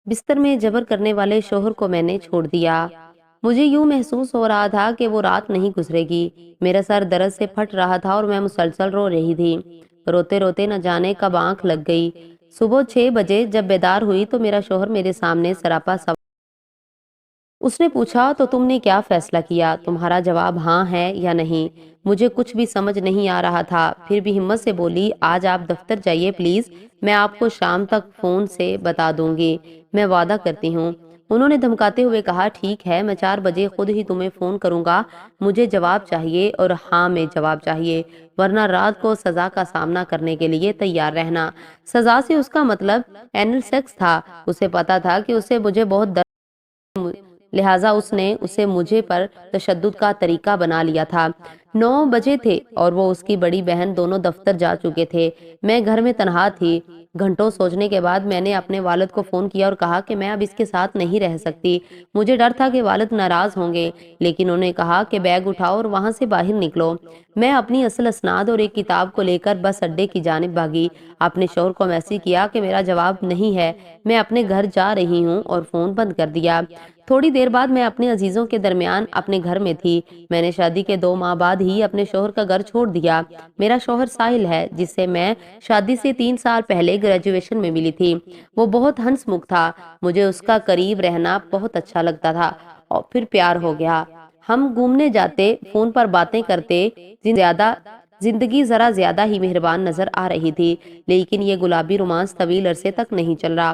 بستر میں جبر کرنے والے شوہر کو میں نے چھوڑ دیا۔ مجھے یوں محسوس ہو رہا تھا کہ وہ رات نہیں گزرے گی۔ میرا سر درد سے پھٹ رہا تھا اور میں مسلسل رو رہی تھی۔ روتے روتے نہ جانے کب آنکھ لگ گئی۔ صبح 6 بجے جب بیدار ہوئی تو میرا شوہر میرے سامنے سراپا سوال۔ اس نے پوچھا تو تم نے کیا فیصلہ کیا؟ تمہارا جواب ہاں ہے یا نہیں؟ مجھے کچھ بھی سمجھ نہیں آ رہا تھا، پھر بھی ہمت سے بولی آج آپ دفتر جائیے پلیز، میں آپ کو شام تک فون سے بتا دوں گی، میں وعدہ کرتی ہوں۔ انہوں نے دھمکاتے ہوئے کہا ٹھیک ہے، میں 4 بجے خود ہی تمہیں فون کروں گا، مجھے جواب چاہیے اور ہاں میں جواب چاہیے، ورنہ رات کو سزا کا سامنا کرنے کے لیے تیار رہنا۔ سزا سے اس کا مطلب اینل سیکس تھا، اسے پتا تھا کہ اسے مجھے بہت لہٰذا اس نے اسے مجھے پر تشدد کا طریقہ بنا لیا تھا۔ 9 بجے تھے اور وہ اس کی بڑی بہن دونوں دفتر جا چکے تھے۔ میں گھر میں تنہا تھی۔ گھنٹوں سوچنے کے بعد میں نے اپنے والد کو فون کیا اور کہا کہ میں اب اس کے ساتھ نہیں رہ سکتی۔ مجھے ڈر تھا کہ والد ناراض ہوں گے، لیکن انہوں نے کہا کہ بیگ اٹھاؤ اور وہاں سے باہر نکلو۔ میں اپنی اصل اسناد اور ایک کتاب کو لے کر بس اڈے کی جانب بھاگی۔ اپنے شوہر کو میسج کیا کہ میرا جواب نہیں ہے، میں اپنے گھر جا رہی ہوں اور فون بند کر دیا۔ تھوڑی دیر بعد میں اپنے عزیزوں کے درمیان اپنے گھر میں تھی۔ میں نے شادی کے 2 ماہ بعد ہی اپنے شوہر کا گھر چھوڑ دیا۔ میرا شوہر ساحل ہے، جس سے میں شادی سے 3 سال پہلے گریجویشن میں ملی تھی۔ وہ بہت ہنس مکھ تھا، مجھے اس کا قریب رہنا بہت اچھا لگتا تھا اور پھر پیار ہو گیا۔ ہم گھومنے جاتے، فون پر باتیں کرتے، زندگی ذرا زیادہ ہی مہربان نظر آ رہی تھی، لیکن یہ گلابی رومانس طویل عرصے تک نہیں چل رہا۔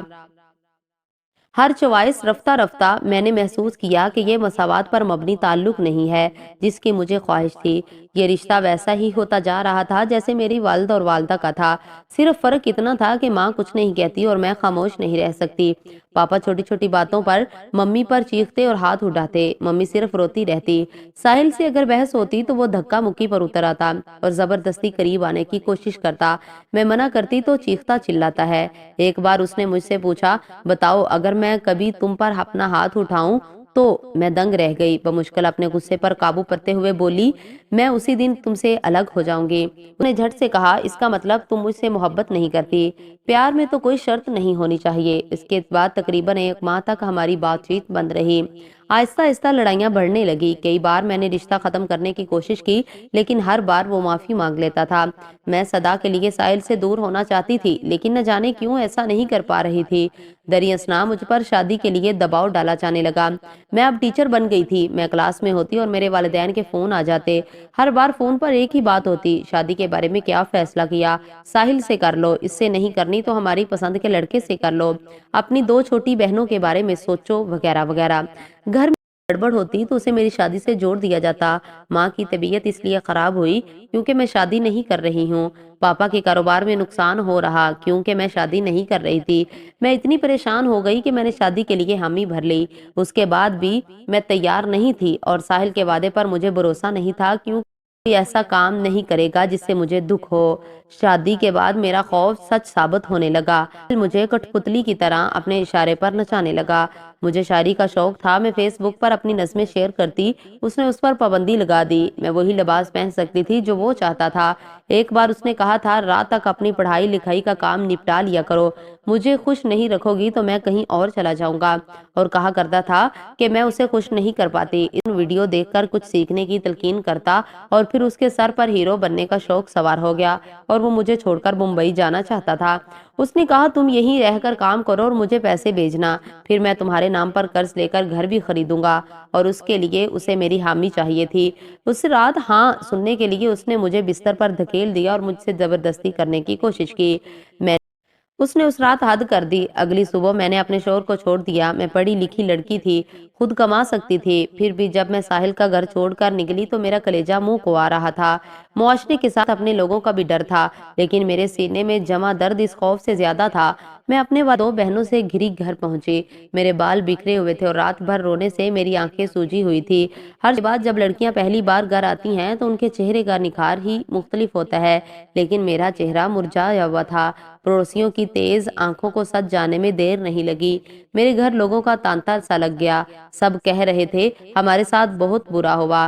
ہر چوائس رفتہ رفتہ میں نے محسوس کیا کہ یہ مساوات پر مبنی تعلق نہیں ہے جس کی مجھے خواہش تھی۔ یہ رشتہ ویسا ہی ہوتا جا رہا تھا جیسے میری والدہ اور والدہ کا تھا، صرف فرق اتنا تھا کہ ماں کچھ نہیں کہتی اور میں خاموش نہیں رہ سکتی۔ پاپا چھوٹی چھوٹی باتوں پر ممی پر چیختے اور ہاتھ اٹھاتے، ممی صرف روتی رہتی۔ ساحل سے اگر بحث ہوتی تو وہ دھکا مکی پر اتر آتا اور زبردستی قریب آنے کی کوشش کرتا۔ میں منع کرتی تو چیختا چلاتا ہے۔ ایک بار اس نے مجھ سے پوچھا بتاؤ اگر میں کبھی تم پر اپنا ہاتھ اٹھاؤں تو؟ میں دنگ رہ گئی، بمشکل اپنے غصے پر قابو پاتے ہوئے بولی میں اسی دن تم سے الگ ہو جاؤں گی۔ انہوں نے جھٹ سے کہا اس کا مطلب تم مجھ سے محبت نہیں کرتی؟ پیار میں تو کوئی شرط نہیں ہونی چاہیے۔ اس کے بعد تقریباً 1 ماہ تک ہماری بات چیت بند رہی۔ آہستہ آہستہ لڑائیاں بڑھنے لگی۔ کئی بار میں نے رشتہ ختم کرنے کی کوشش کی، لیکن ہر بار وہ معافی مانگ لیتا تھا۔ میں سدا کے لیے ساحل سے دور ہونا چاہتی تھی، لیکن نہ جانے کیوں ایسا نہیں کر پا رہی تھی۔ دریں اثنا مجھ پر شادی کے لیے دباؤ ڈالا جانے لگا۔ میں اب ٹیچر بن گئی تھی، میں کلاس میں ہوتی اور میرے والدین کے فون آ جاتے۔ ہر بار فون پر ایک ہی بات ہوتی، شادی کے بارے میں کیا فیصلہ کیا؟ ساحل سے کر لو، اس سے نہیں کرنی تو ہماری پسند کے لڑکے سے کر لو، اپنی 2 چھوٹی بہنوں کے بارے میں سوچو، وغیرہ وغیرہ۔ گھر میں گڑبڑ ہوتی تو اسے میری شادی سے جوڑ دیا جاتا۔ ماں کی طبیعت اس لیے خراب ہوئی کیونکہ میں شادی نہیں کر رہی ہوں۔ پاپا کے کاروبار میں نقصان ہو رہا کیونکہ میں شادی نہیں کر رہی تھی۔ میں اتنی پریشان ہو گئی کہ میں نے شادی کے لیے حامی بھر لی۔ اس کے بعد بھی میں تیار نہیں تھی اور ساحل کے وعدے پر مجھے بھروسہ نہیں تھا کیوں کوئی ایسا کام نہیں کرے گا جس سے مجھے دکھ ہو۔ شادی کے بعد میرا خوف سچ ثابت ہونے لگا۔ مجھے کٹ پتلی کی طرح اپنے اشارے پر نچانے لگا۔ مجھے شاعری کا شوق تھا، میں فیس بک پر اپنی نظمیں شیئر کرتی، اس نے اس پر پابندی لگا دی۔ میں وہی لباس پہن سکتی تھی جو وہ چاہتا تھا۔ ایک بار اس نے کہا تھا رات تک اپنی پڑھائی لکھائی کا کام نپٹا لیا کرو، مجھے خوش نہیں رکھو گی تو میں کہیں اور چلا جاؤں گا، اور کہا کرتا تھا کہ میں اسے خوش نہیں کر پاتی۔ ان ویڈیو دیکھ کر کچھ سیکھنے کی تلقین کرتا اور پھر اس کے سر پر ہیرو بننے کا شوق سوار ہو گیا اور وہ مجھے چھوڑ کر ممبئی جانا چاہتا تھا۔ اس نے کہا تم یہیں رہ کر کام کرو اور مجھے پیسے بھیجنا، پھر میں تمہارے نام پر قرض لے کر گھر بھی خریدوں گا، اور اس کے لیے اسے میری حامی چاہیے تھی۔ اس رات ہاں سننے کے لیے اس نے مجھے بستر پر دھکیل دیا اور مجھ سے زبردستی کرنے کی کوشش کی۔ اس نے اس رات حد کر دی۔ اگلی صبح میں نے اپنے شوہر کو چھوڑ دیا۔ میں پڑھی لکھی لڑکی تھی، خود کما سکتی تھی، پھر بھی جب میں ساحل کا گھر چھوڑ کر نکلی تو میرا کلیجہ منہ کو آ رہا تھا۔ معاشرے کے ساتھ اپنے لوگوں کا بھی ڈر تھا، لیکن میرے سینے میں جمع درد اس خوف سے زیادہ تھا۔ میں اپنے 2 بہنوں سے گھری گھر پہنچی۔ میرے بال بکھرے ہوئے تھے اور رات بھر رونے سے میری آنکھیں سوجی ہوئی تھی۔ ہر بات جب لڑکیاں پہلی بار گھر آتی ہیں تو ان کے چہرے کا نکھار ہی مختلف ہوتا ہے، لیکن میرا چہرہ مرجھایا ہوا تھا۔ پڑوسیوں کی تیز آنکھوں کو سج جانے میں دیر نہیں لگی۔ میرے گھر لوگوں کا تانتا سا لگ گیا۔ سب کہہ رہے تھے ہمارے ساتھ بہت برا ہوا،